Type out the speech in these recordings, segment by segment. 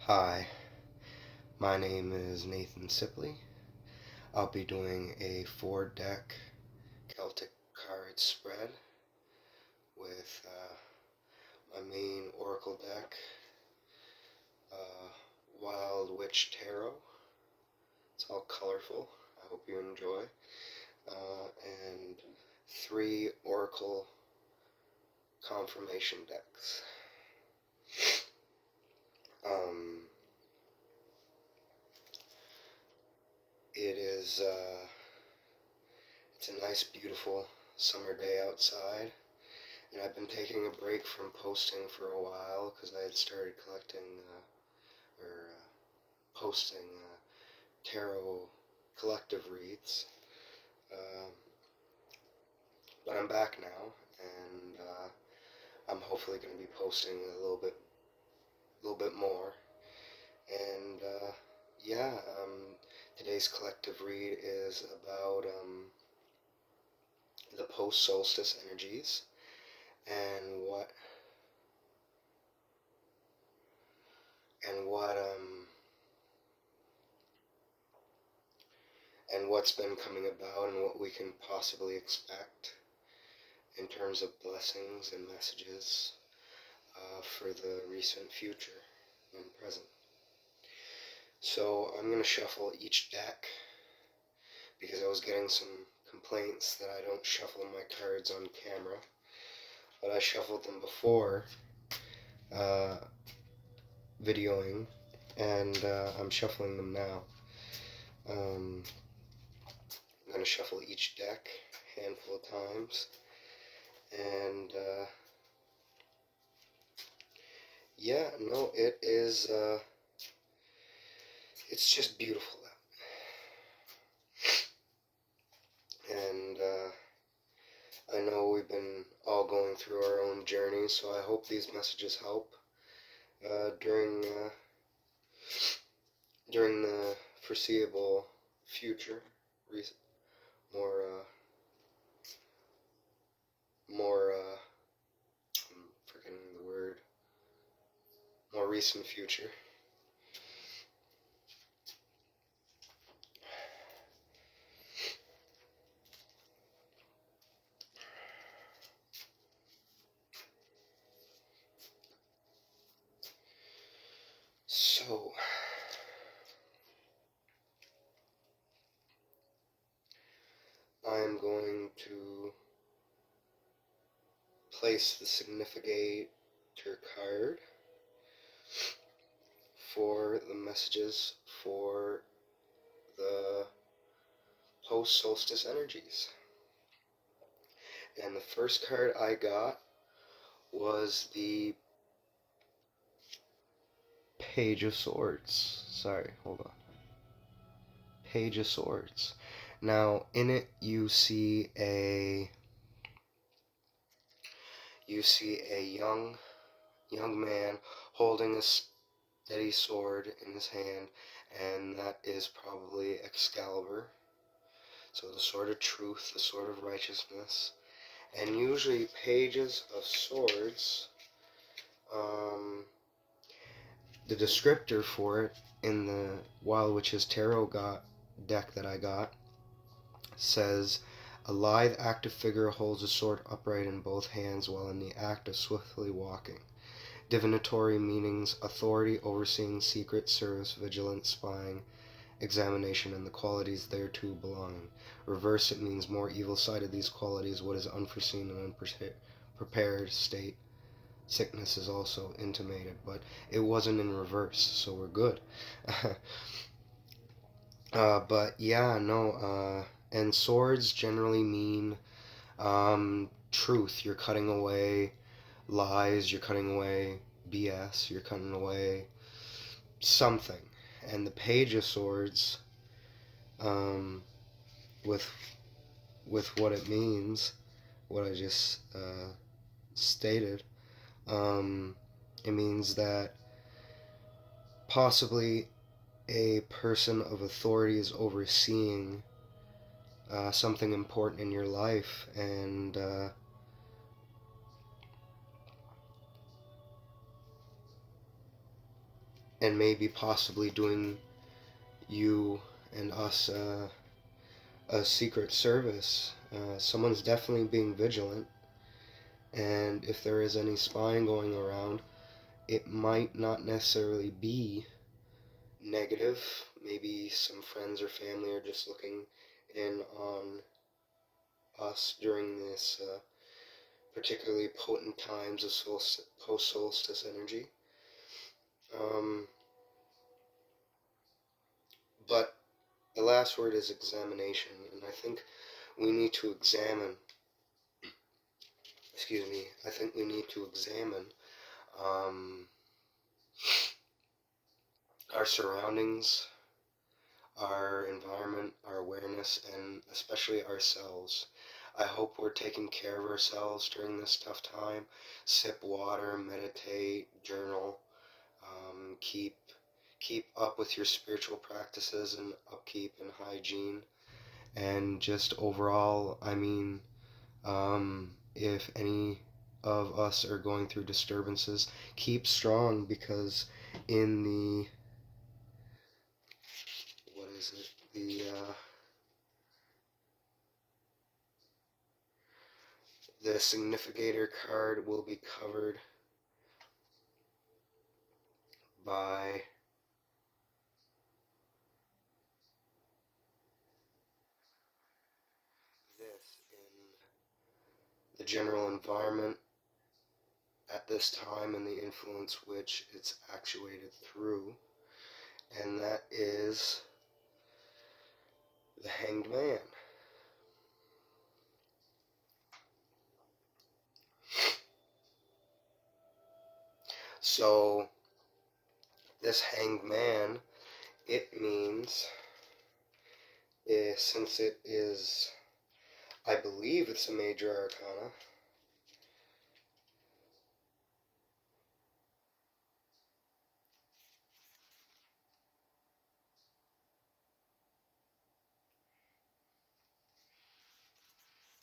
Hi, my name is Nathan Sipley. I'll be doing a 4-deck Celtic card spread with my main Oracle deck, uh, Wild Witch Tarot. It's all colorful. I hope you enjoy. And 3 Oracle confirmation decks. Um, it's a nice, beautiful summer day outside. And I've been taking a break from posting for a while because I had started collecting posting tarot collective reads. But I'm back now, and I'm hopefully going to be posting a little bit more. And today's collective read is about the post-solstice energies and and what and what's been coming about and what we can possibly expect in terms of blessings and messages for the recent future and present. So I'm going to shuffle each deck because I was getting some complaints that I don't shuffle my cards on camera, but I shuffled them before videoing, and I'm shuffling them now. I'm going to shuffle each deck a handful of times, and it is it's just beautiful out. And I know we've been all going through our own journeys, so I hope these messages help during the foreseeable future, I'm forgetting the word, more recent future. So, I'm going to place the significator card for the messages for the post-solstice energies. And the first card I got was the Page of Swords. Sorry, hold on. Page of Swords. Now, in it you see a young man holding a steady sword in his hand, and that is probably Excalibur. So the sword of truth, the sword of righteousness. And usually pages of swords, the descriptor for it in the Wild Witches Tarot deck that I got says, a lithe, active figure holds a sword upright in both hands while in the act of swiftly walking. Divinatory meanings: authority, overseeing, secret service, vigilance, spying, examination, and the qualities thereto belonging. Reverse, it means more evil side of these qualities, what is unforeseen and unprepared state. Sickness is also intimated, but it wasn't in reverse, so we're good. And swords generally mean truth. You're cutting away lies, you're cutting away BS, you're cutting away something. And the Page of Swords, with what it means, what I just stated, it means that possibly a person of authority is overseeing something important in your life, and and maybe possibly doing you and us a secret service. Someone's definitely being vigilant, and if there is any spying going around, it might not necessarily be negative. Maybe some friends or family are just looking in on us during this particularly potent times of post-solstice energy. Um, but the last word is examination, and I think we need to examine, I think we need to examine um, our surroundings, our environment, our awareness, and especially ourselves. I hope we're taking care of ourselves during this tough time. Sip water, meditate, journal, keep up with your spiritual practices and upkeep and hygiene. And just overall, if any of us are going through disturbances, keep strong, because in the what is it? The significator card will be covered by this in the general environment at this time and the influence which it's actuated through, and that is the Hanged Man. So this Hanged Man, it means, since it is, I believe it's a major arcana.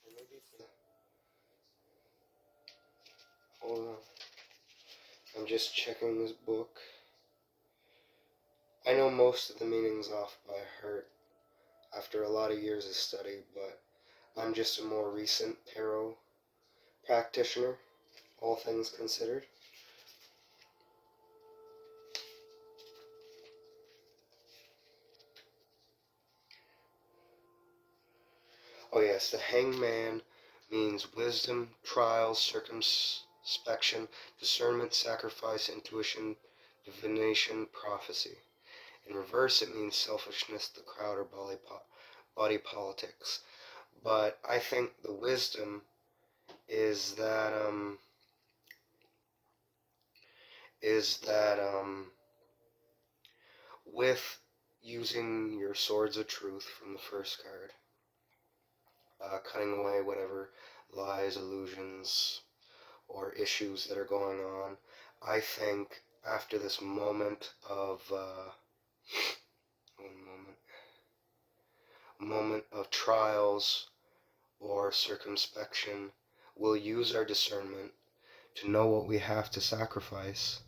Or maybe it's hold on. I'm just checking this book. I know most of the meanings off by heart after a lot of years of study, but I'm just a more recent tarot practitioner, all things considered. Oh yes, the Hangman means wisdom, trials, circumspection, discernment, sacrifice, intuition, divination, prophecy. In reverse, it means selfishness, the crowd, or body politics. But I think the wisdom is that with using your swords of truth from the first card, cutting away whatever lies, illusions, or issues that are going on, I think after this moment of moment of trials or circumspection, we'll use our discernment to know what we have to sacrifice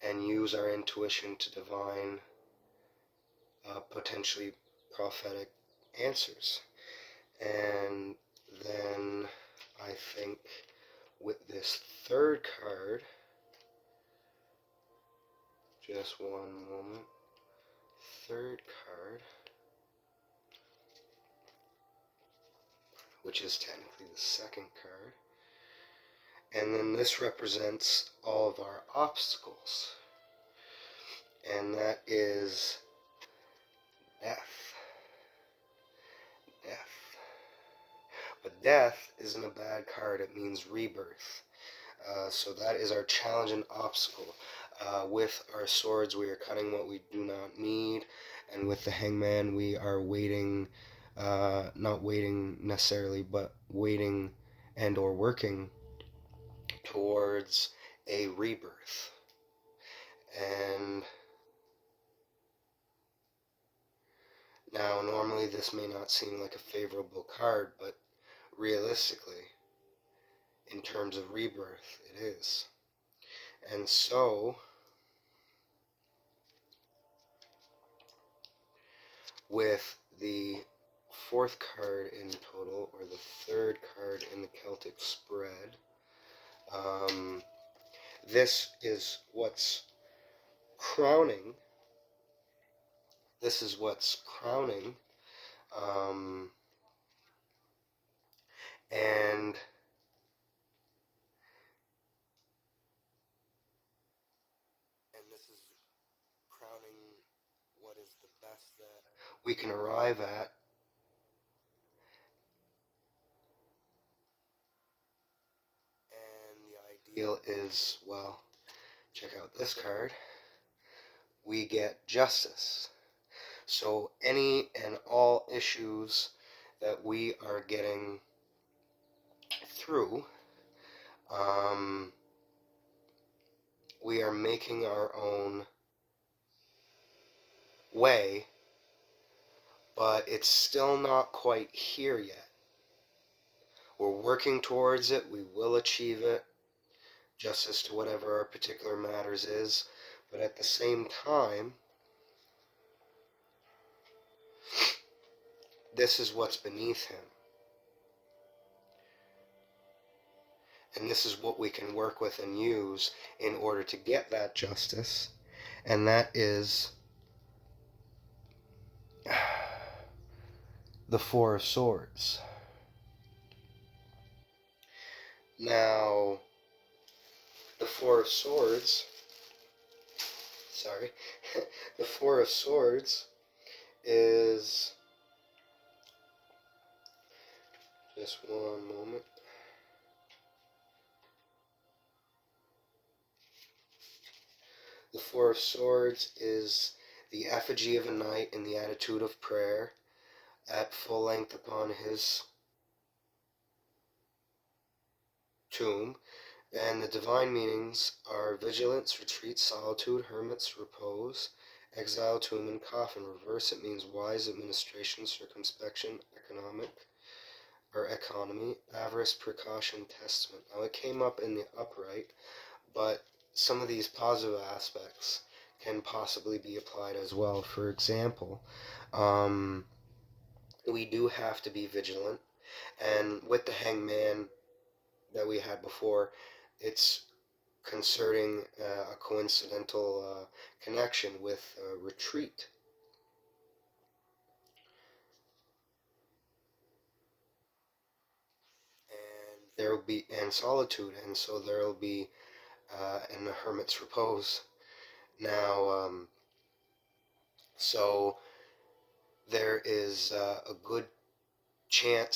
and use our intuition to divine, potentially prophetic answers. And then I think with this third card, just one moment, third card, which is technically the second card, and then this represents all of our obstacles, and that is death. Death. But death isn't a bad card, it means rebirth. So that is our challenge and obstacle. With our swords, we are cutting what we do not need, and with the Hangman, we are waiting, not waiting necessarily, but waiting and or working towards a rebirth. And now, normally this may not seem like a favorable card, but realistically, in terms of rebirth, it is. And so, with the fourth card in total, or the third card in the Celtic spread. This is what's crowning. This is what's crowning. And this is crowning what is the best that we can arrive at. And the ideal is, well, check out this card. We get justice. So any and all issues that we are getting through, we are making our own way, but it's still not quite here yet. We're working towards it. We will achieve it, justice to whatever our particular matters is. But at the same time, this is what's beneath him. And this is what we can work with and use in order to get that justice. And that is the Four of Swords. Now, the Four of Swords, the Four of Swords is, just one moment. The Four of Swords is the effigy of a knight in the attitude of prayer at full length upon his tomb. And the divine meanings are vigilance, retreat, solitude, hermits, repose, exile, tomb, and coffin. Reverse, it means wise administration, circumspection, economy, avarice, precaution, testament. Now it came up in the upright, but some of these positive aspects can possibly be applied as well. For example, we do have to be vigilant, and with the hangman that we had before, it's concerning a coincidental connection with retreat. And there will be, and solitude, and so there will be in the hermit's repose. Now, so there is a good chance